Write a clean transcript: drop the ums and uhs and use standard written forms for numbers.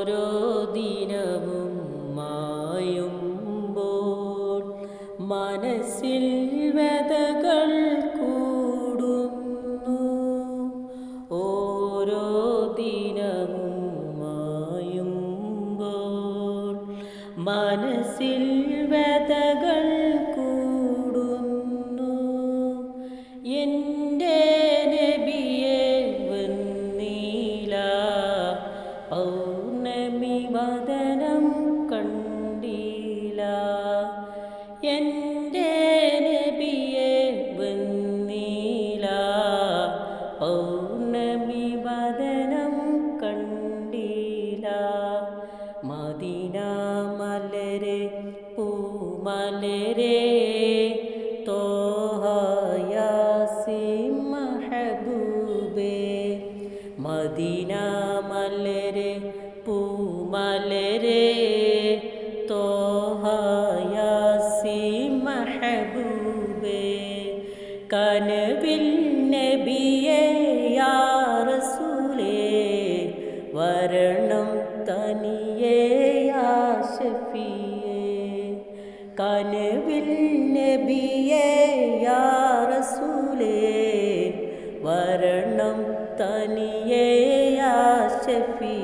ഓരോ ദിനവും മായുമ്പോൾ മനസ്സിൽ വ്യതകൾ കൂടുന്നു. ഓരോ ദിനവും മായുമ്പോൾ മനസ്സിൽ വ്യതകൾ കൂടുന്നു. എൻ്റെ നബിയെ വന്നീല, പൗർണമി വദനം കണ്ടീല. എൻ്റെ നബിയെ വന്നീല, പൗർണമി വദനം കണ്ടീല. മദീന മലരെ പൂമലരെ തോഹ യാസീൻ മെഹബൂബേ. മദീന മലരെ പൂമലരെ തോഹ യാസീൻ മെഹബൂബേ. കനവിൽ നബിയേ യാ റസൂലേ, വരണം തനിയേ യാ ശഫീയേ. കനവിൽ നബിയേ യാ റസൂലേ, വരണം തനിയേ യാ ശഫീ.